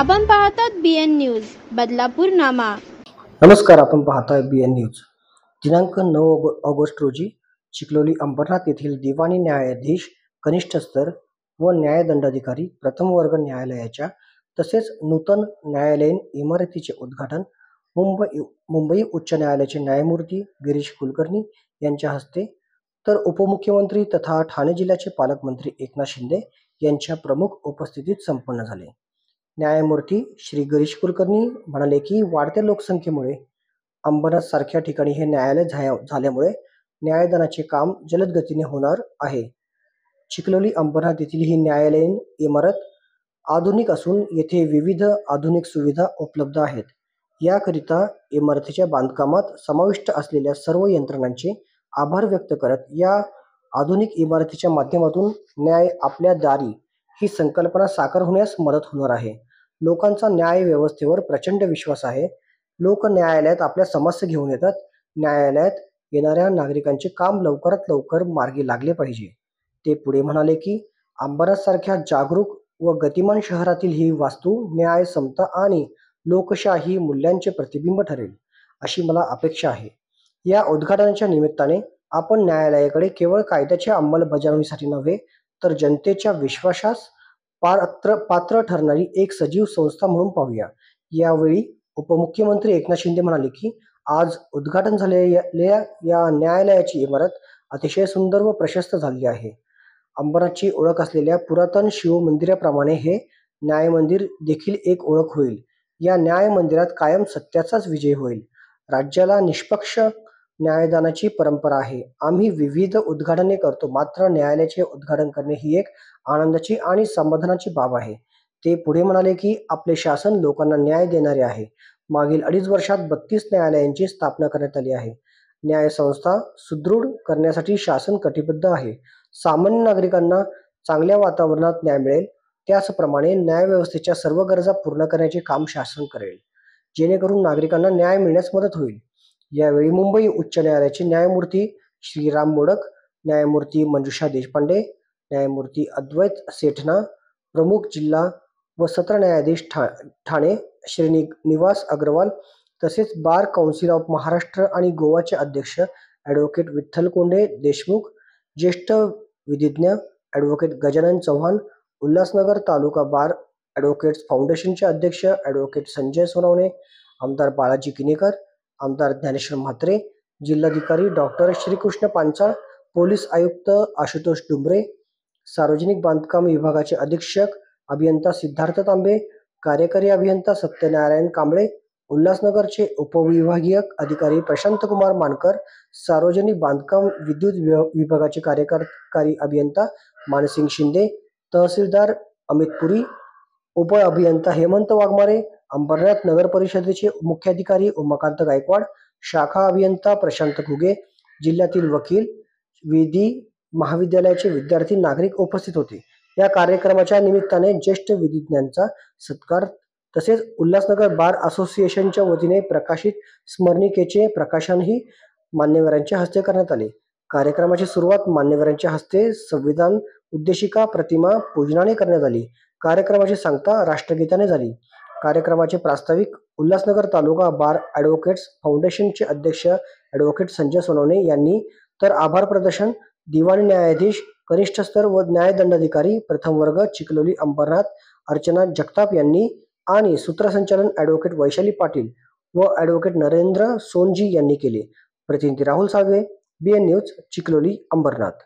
आपण पाहतात BN news Badlapur नामा। नमस्कार, आपण पाहताय BN न्यूज। दिनांक 9 ऑगस्ट रोजी चिखलोली अंबरनाथ येथील दिवाणी न्यायाधीश कनिष्ठ स्तर व न्यायदंडाधिकारी प्रथम वर्ग न्यायालयाच्या तसेच नूतन न्यायालयीन इमारतीचे उद्घाटन मुंबई उच्च न्यायालयाचे न्यायमूर्ती गिरीश कुलकर्णी यांच्या हस्ते तर उपमुख्यमंत्री तथा ठाणे जिल्ह्याचे पालकमंत्री एकनाथ शिंदे यांच्या प्रमुख उपस्थितीत संपन्न झाले। न्यायमूर्ती श्री गिरीश कुलकर्णी म्हणाले की वाढत्या लोकसंख्येमुळे अंबरनाथ सारख्या ठिकाणी हे न्यायालय झाल्यामुळे न्यायदानाचे काम जलद गतीने होणार आहे। चिखलोली अंबरनाथ येथील ही न्यायालयीन इमारत आधुनिक असून येथे विविध आधुनिक सुविधा उपलब्ध आहेत। याकरिता इमारतीच्या बांधकामात समाविष्ट असलेल्या सर्व यंत्रणांचे आभार व्यक्त करत या आधुनिक इमारतीच्या माध्यमातून न्याय आपल्या दारी ही संकल्पना साकार होण्यास मदत होणार आहे। लोकांचा न्याय व्यवस्थेवर प्रचंड विश्वास आहे। लोक न्यायालयात आपल्या समस्या घेऊन येतात। न्यायालयात येणाऱ्या नागरिकांचे काम लवकरात लवकर मार्गी लागले पाहिजे। ते पुढे म्हणाले की अंबरनाथ सारख्या जागरूक व गतिमान शहरातील ही वास्तू न्याय, समता आणि लोकशाही मूल्यांचे प्रतिबिंब ठरेल अशी मला अपेक्षा आहे। या उद्घाटनाच्या निमित्ताने आपण न्यायालयाकडे केवळ कायद्याच्या अंमलबजावणीसाठी नव्हे तर जनतेच्या विश्वासास पात्र ठरणारी एक सजीव संस्था म्हणून पाहूया। यावेळी उपमुख्यमंत्री एकनाथ शिंदे म्हणाले की आज उद्घाटन झालेल्या या न्यायालयाची इमारत अतिशय सुंदर व प्रशस्त झाली आहे। अंबरनाथची ओळख असलेल्या पुरातन शिव मंदिराप्रमाणे हे न्याय मंदिर देखील एक ओळख होईल। या न्याय मंदिरात कायम सत्याचाच विजय होईल। राज्याला निष्पक्ष न्यायदानाची परंपरा आहे। आम्ही विविध उद्घाटने करतो, मात्र न्यायालयाचे उद्घाटन करणे ही एक आनंदाची आणि समाधानाची बाब आहे। ते पुढे म्हणाले की आपले शासन लोकांना न्याय देणारे आहे। मागील 2.5 वर्षात 32 न्यायालयांची स्थापना करण्यात आली आहे। न्याय संस्था सुदृढ करण्यासाठी शासन कटिबद्ध आहे। सामान्य नागरिकांना चांगल्या वातावरणात न्याय मिळेल, त्याचप्रमाणे न्याय व्यवस्थेच्या सर्व गरजा पूर्ण करण्याचे काम शासन करेल, जेणेकरून नागरिकांना न्याय मिळण्यास मदत होईल। यावेळी मुंबई उच्च न्यायालयाचे न्यायमूर्ती श्रीराम मोडक, न्यायमूर्ती मंजुषा देशपांडे, न्यायमूर्ती अद्वैत सेठना, प्रमुख जिल्हा व सत्र न्यायाधीश ठाणे श्रीनिवास अग्रवाल, तसेच बार काउन्सिल ऑफ महाराष्ट्र आणि गोवाचे अध्यक्ष ॲडव्होकेट विठ्ठल कोंडे देशमुख, ज्येष्ठ विधिज्ञ ॲडव्होकेट गजानन चव्हाण, उल्हासनगर तालुका बार ॲडव्होकेट्स फाउंडेशनचे अध्यक्ष ॲडव्होकेट संजय सोनवणे, आमदार बाळाजी किनीकर, आमदार ज्ञानेश्वर म्हात्रे, जिल्हाधिकारी डॉक्टर श्रीकृष्ण पांचाळ, पोलीस आयुक्त आशुतोष डुंबरे, सार्वजनिक बांधकाम विभागाचे अधीक्षक अभियंता सिद्धार्थ तांबे, कार्यकारी अभियंता सत्यनारायण कांबळे, उल्हासनगरचे उपविभागीय अधिकारी प्रशांत कुमार मानकर, सार्वजनिक बांधकाम विद्युत विभागाचे कार्यकारी अभियंता मानसिंग शिंदे, तहसीलदार अमित पुरी, उप अभियंता हेमंत वाघमारे, अंबरनाथ नगर परिषदेचे मुख्याधिकारी उमाकांत गायकवाड, शाखा अभियंता प्रशांत घुगे, जिल्ह्यातील वकील, विधी महाविद्यालयाचे विद्यार्थी, नागरिक उपस्थित होते। या कार्यक्रमाच्या निमित्ताने ज्येष्ठ विधिज्ञांचा सत्कार तसेच उल्हासनगर बार असोसिएशनच्या वतीने प्रकाशित स्मरणिकेचे प्रकाशनही मान्यवरांच्या हस्ते करण्यात आले। कार्यक्रमाची सुरुवात मान्यवरांच्या हस्ते संविधान उद्देशिका प्रतिमा पूजनाने करण्यात आली। कार्यक्रमाची सांगता राष्ट्रगीताने झाली। कार्यक्रमाचे प्रास्ताविक उल्हासनगर तालुका बार ॲडव्होकेट्स फाउंडेशनचे अध्यक्ष ॲडव्होकेट संजय सोनवणे यांनी तर आभार प्रदर्शन दिवाणी न्यायाधीश कनिष्ठ स्तर व न्यायदंडाधिकारी प्रथम वर्ग चिखलोली अंबरनाथ अर्चना जगताप यांनी आणि सूत्रसंचालन ॲडव्होकेट वैशाली पाटील व ॲडव्होकेट नरेंद्र सोनजी यांनी केले। प्रतिनिधी राहुल साळवे, BN न्यूज, चिखलोली अंबरनाथ।